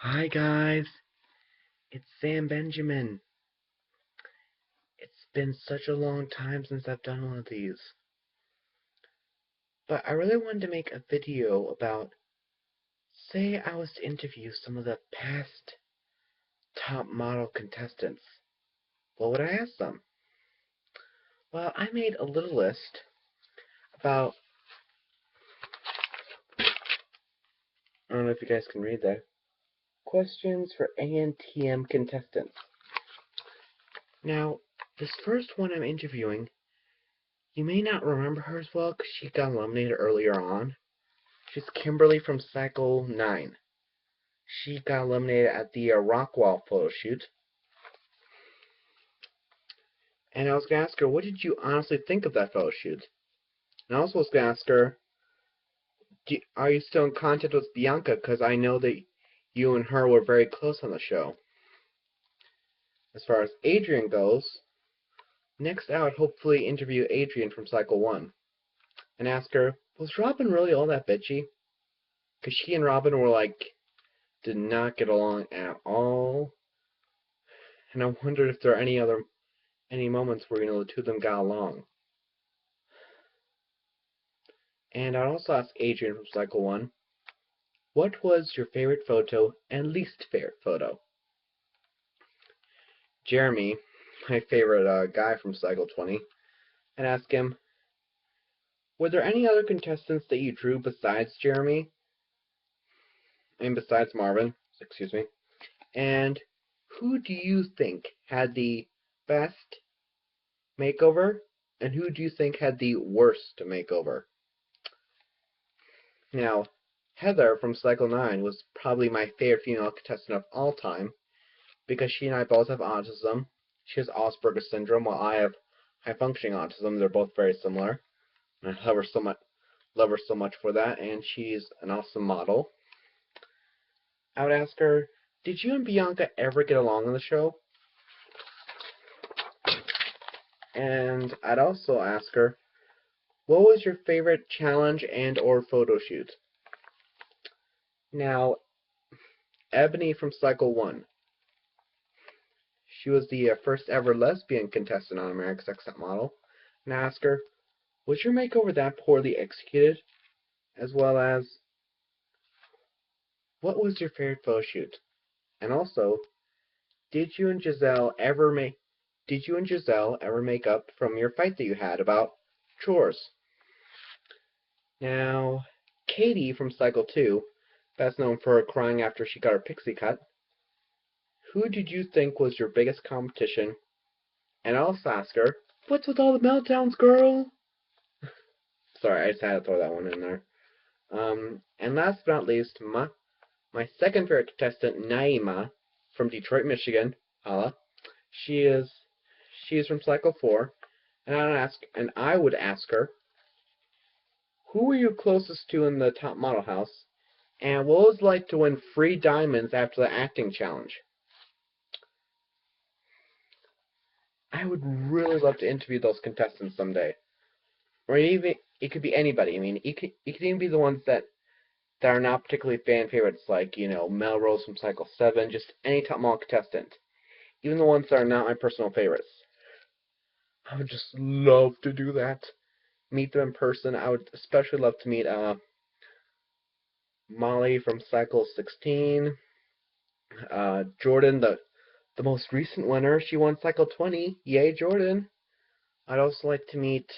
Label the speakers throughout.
Speaker 1: Hi guys, it's Sam Benjamin. It's been such a long time since I've done one of these. But I really wanted to make a video about, say I was to interview some of the past top model contestants. What would I ask them? Well, I made a little list about, I don't know if you guys can read that, questions for ANTM contestants. Now, this first one I'm interviewing, you may not remember her as well because she got eliminated earlier on. She's Kimberly from Cycle 9. She got eliminated at the Rockwall photo shoot. And I was going to ask her, what did you honestly think of that photo shoot? And I also was going to ask her, are you still in contact with Bianca? Because I know that you and her were very close on the show. As far as Adrian goes, next I would hopefully interview Adrian from Cycle 1. And ask her, was Robin really all that bitchy? Because she and Robin were did not get along at all. And I wondered if there are any moments where, the two of them got along. And I'd also ask Adrian from Cycle 1, what was your favorite photo and least favorite photo? Jeremy, my favorite guy from Cycle 20, and ask him, were there any other contestants that you drew besides Jeremy? And besides Marvin, excuse me. And who do you think had the best makeover? And who do you think had the worst makeover? Now, Heather from Cycle 9 was probably my favorite female contestant of all time, because she and I both have autism. She has Asperger's syndrome, while I have high-functioning autism. They're both very similar. And I love her so much for that, and she's an awesome model. I would ask her, did you and Bianca ever get along on the show? And I'd also ask her, what was your favorite challenge and or photo shoot? Now, Ebony from Cycle 1. She was the first ever lesbian contestant on America's Next Top Model. And I asked her, was your makeover that poorly executed? As well as, what was your favorite photo shoot? And also, did you and Giselle ever make up from your fight that you had about chores? Now, Katie from Cycle 2, best known for crying after she got her pixie cut, who did you think was your biggest competition? And I'll also ask her, what's with all the meltdowns, girl? Sorry, I just had to throw that one in there. And last but not least, my second favorite contestant, Naima, from Detroit, Michigan. Holla. She is from Cycle 4, and I would ask her, who were you closest to in the top model house, and what was it like to win free diamonds after the acting challenge? I would really love to interview those contestants someday. Or even, it could be anybody. I mean, it could even be the ones that are not particularly fan favorites, like, Melrose from Cycle 7, just any top model contestant. Even the ones that are not my personal favorites. I would just love to do that. Meet them in person. I would especially love to meet Molly from Cycle 16. Jordan, the most recent winner. She won Cycle 20. Yay, Jordan. I'd also like to meet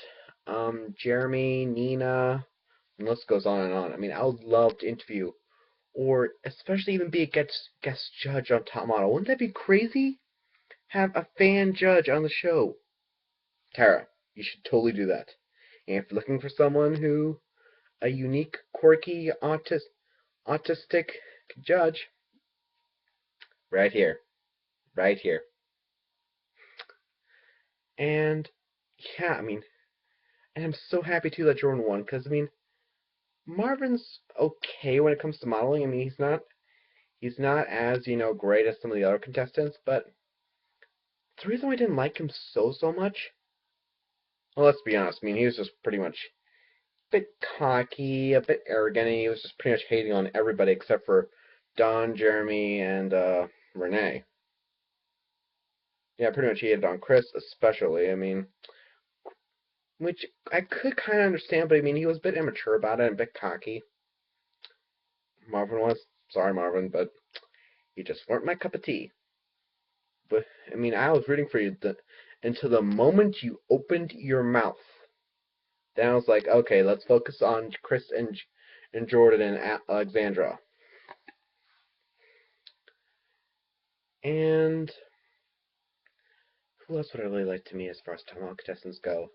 Speaker 1: Jeremy, Nina, and the list goes on and on. I mean, I would love to interview, or especially even be a guest judge on Top Model. Wouldn't that be crazy? Have a fan judge on the show. Tara, you should totally do that. And if you're looking for someone a unique, quirky, autistic judge, right here. Right here. And, yeah, I mean, and I'm so happy too that Jordan won, because, I mean, Marvin's okay when it comes to modeling. I mean, he's not as, great as some of the other contestants, but the reason why I didn't like him so much, well, let's be honest, I mean, he was just pretty much a bit cocky, a bit arrogant, and he was just pretty much hating on everybody except for Don, Jeremy, and Renee. Yeah, pretty much he hated on Chris especially. I mean, which I could kind of understand, but I mean, he was a bit immature about it and a bit cocky. Marvin was. Sorry, Marvin, but you just weren't my cup of tea. But I mean, I was rooting for you until the moment you opened your mouth. Then I was like, okay, let's focus on Chris and Jordan and Alexandra. And who else would I really like to meet as far as top model contestants go?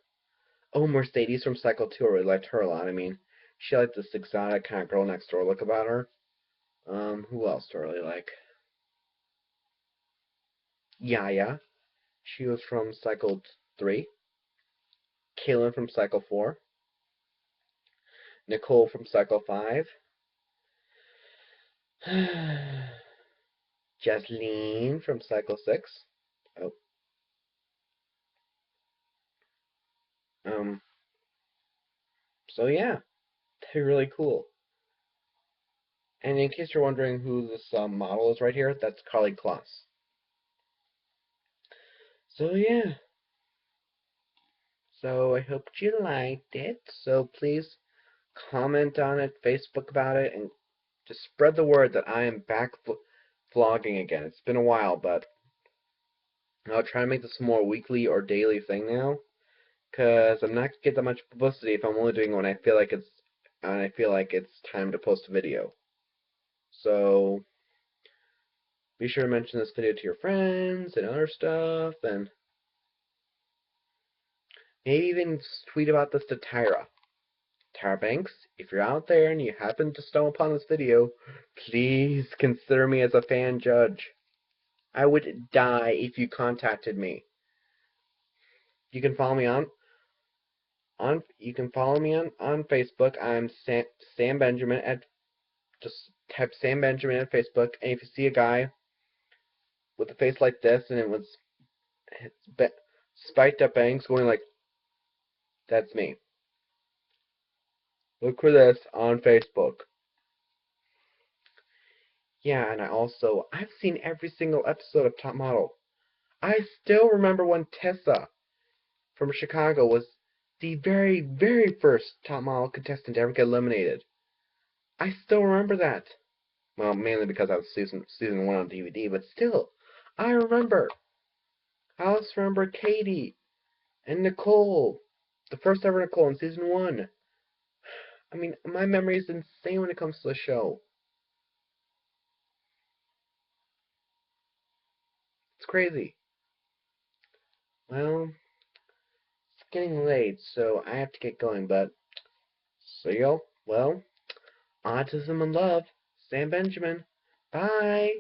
Speaker 1: Oh, Mercedes from Cycle 2. I really liked her a lot. I mean, she had this exotic kind of girl next door look about her. Who else do I really like? Yaya. She was from Cycle 3. Kaylin from Cycle 4. Nicole from Cycle 5. Jasleen from Cycle 6. Oh. Um, so yeah, they're really cool. And in case you're wondering who this model is right here, that's Carly Kloss. So yeah. So I hope you liked it. So please comment on it, Facebook about it, and just spread the word that I am back vlogging again. It's been a while, but I'll try to make this a more weekly or daily thing now, because I'm not gonna get that much publicity if I'm only doing it when I feel like it's time to post a video. So be sure to mention this video to your friends and other stuff, and maybe even tweet about this to Tyra. Tyra Banks, if you're out there and you happen to stumble upon this video, please consider me as a fan judge. I would die if you contacted me. You can follow me on Facebook. I'm Sam Benjamin at just type Sam Benjamin at Facebook, and if you see a guy with a face like this and it was spiked up bangs going like, that's me. Look for this on Facebook. Yeah, and I've seen every single episode of Top Model. I still remember when Tessa from Chicago was the very, very first Top Model contestant to ever get eliminated. I still remember that. Well, mainly because I was season 1 on DVD, but still, I remember. I also remember Katie and Nicole, the first ever Nicole in season 1. I mean, my memory is insane when it comes to the show. It's crazy. Well, it's getting late, so I have to get going, but see y'all. Well, autism and love, Sam Benjamin. Bye.